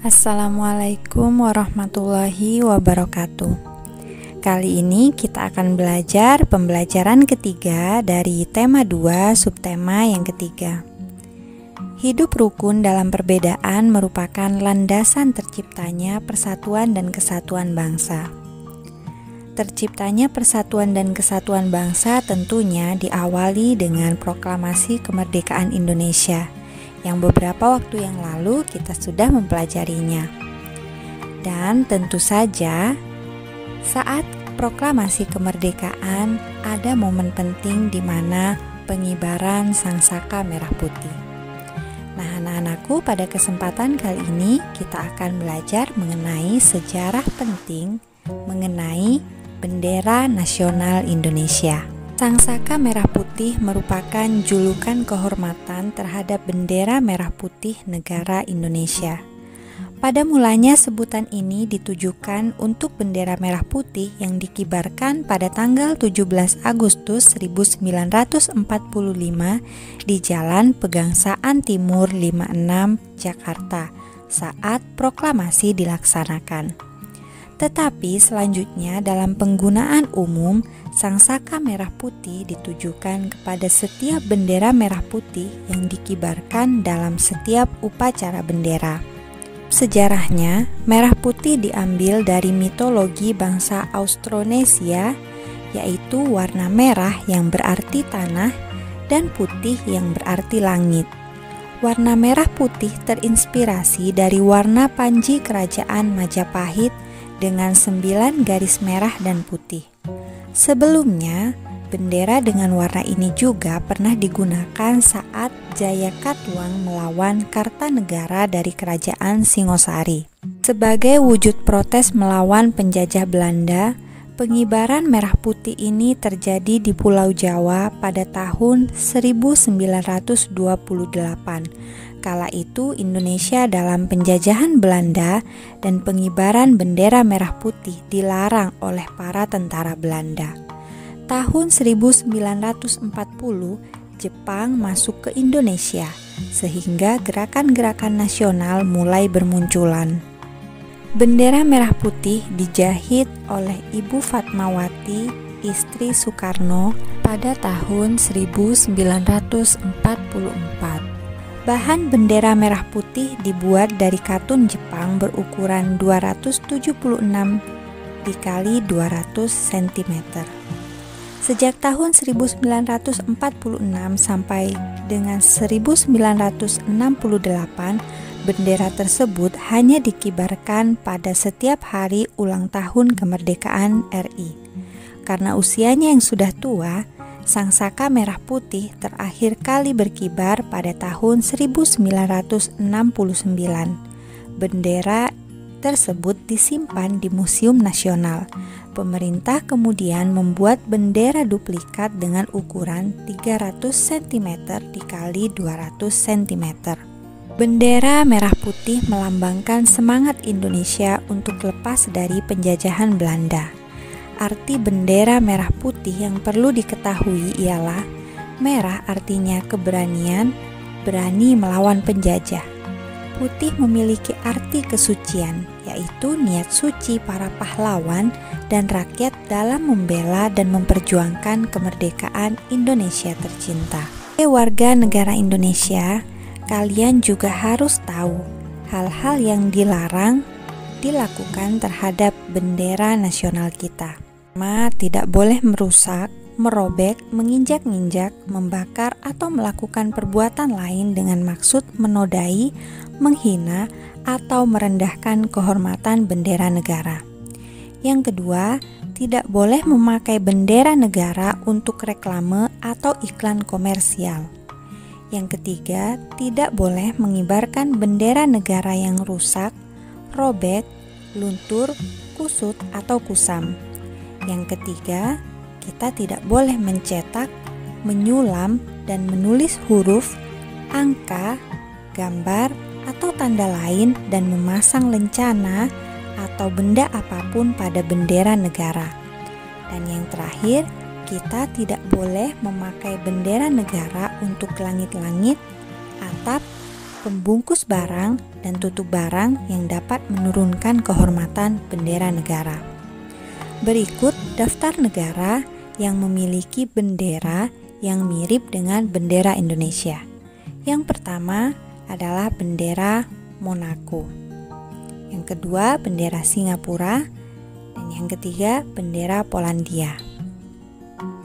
Assalamualaikum warahmatullahi wabarakatuh. Kali ini kita akan belajar pembelajaran ketiga dari tema 2 subtema yang ketiga. Hidup rukun dalam perbedaan merupakan landasan terciptanya persatuan dan kesatuan bangsa. Terciptanya persatuan dan kesatuan bangsa tentunya diawali dengan proklamasi kemerdekaan Indonesia yang beberapa waktu yang lalu kita sudah mempelajarinya. Dan tentu saja saat proklamasi kemerdekaan ada momen penting di mana pengibaran sangsaka merah putih. Nah, anak-anakku, pada kesempatan kali ini kita akan belajar mengenai sejarah penting mengenai bendera nasional Indonesia. Sangsaka merah putih merupakan julukan kehormatan terhadap bendera merah putih negara Indonesia. Pada mulanya sebutan ini ditujukan untuk bendera merah putih yang dikibarkan pada tanggal 17 Agustus 1945 di Jalan Pegangsaan Timur 56, Jakarta saat proklamasi dilaksanakan. Tetapi selanjutnya dalam penggunaan umum, sangsaka merah putih ditujukan kepada setiap bendera merah putih yang dikibarkan dalam setiap upacara bendera. Sejarahnya, merah putih diambil dari mitologi bangsa Austronesia, yaitu warna merah yang berarti tanah dan putih yang berarti langit. Warna merah putih terinspirasi dari warna panji kerajaan Majapahit dengan 9 garis merah dan putih. Sebelumnya, bendera dengan warna ini juga pernah digunakan saat Jayakatwang melawan Kartanegara dari Kerajaan Singosari. Sebagai wujud protes melawan penjajah Belanda, pengibaran merah putih ini terjadi di Pulau Jawa pada tahun 1928. Kala itu Indonesia dalam penjajahan Belanda dan pengibaran bendera merah putih dilarang oleh para tentara Belanda. Tahun 1940, Jepang masuk ke Indonesia sehingga gerakan-gerakan nasional mulai bermunculan. Bendera merah putih dijahit oleh Ibu Fatmawati, istri Soekarno, pada tahun 1944. Bahan bendera merah putih dibuat dari katun Jepang berukuran 276 dikali 200 cm. Sejak tahun 1946 sampai dengan 1968, bendera tersebut hanya dikibarkan pada setiap hari ulang tahun kemerdekaan RI. Karena usianya yang sudah tua, sangsaka merah putih terakhir kali berkibar pada tahun 1969. Bendera tersebut disimpan di Museum Nasional. Pemerintah kemudian membuat bendera duplikat dengan ukuran 300 cm dikali 200 cm. Bendera merah putih melambangkan semangat Indonesia untuk lepas dari penjajahan Belanda. Arti bendera merah putih yang perlu diketahui ialah merah artinya keberanian, berani melawan penjajah. Putih memiliki arti kesucian, yaitu niat suci para pahlawan dan rakyat dalam membela dan memperjuangkan kemerdekaan Indonesia tercinta. Sebagai warga negara Indonesia, kalian juga harus tahu hal-hal yang dilarang dilakukan terhadap bendera nasional kita. Tidak boleh merusak, merobek, menginjak-injak, membakar, atau melakukan perbuatan lain dengan maksud menodai, menghina, atau merendahkan kehormatan bendera negara. Yang kedua, tidak boleh memakai bendera negara untuk reklame atau iklan komersial. Yang ketiga, tidak boleh mengibarkan bendera negara yang rusak, robek, luntur, kusut, atau kusam. Yang ketiga, kita tidak boleh mencetak, menyulam, dan menulis huruf, angka, gambar, atau tanda lain dan memasang lencana atau benda apapun pada bendera negara. Dan yang terakhir, kita tidak boleh memakai bendera negara untuk langit-langit, atap, pembungkus barang, dan tutup barang yang dapat menurunkan kehormatan bendera negara. Berikut daftar negara yang memiliki bendera yang mirip dengan bendera Indonesia. Yang pertama adalah bendera Monaco. Yang kedua, bendera Singapura. Dan yang ketiga, bendera Polandia.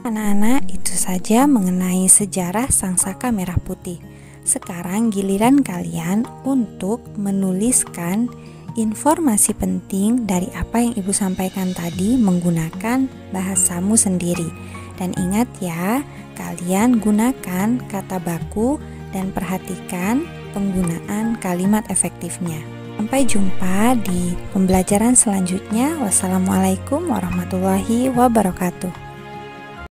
Anak-anak, itu saja mengenai sejarah Sangsaka Merah Putih. Sekarang giliran kalian untuk menuliskan informasi penting dari apa yang Ibu sampaikan tadi menggunakan bahasamu sendiri. Dan ingat ya, kalian gunakan kata baku dan perhatikan penggunaan kalimat efektifnya. Sampai jumpa di pembelajaran selanjutnya. Wassalamualaikum warahmatullahi wabarakatuh.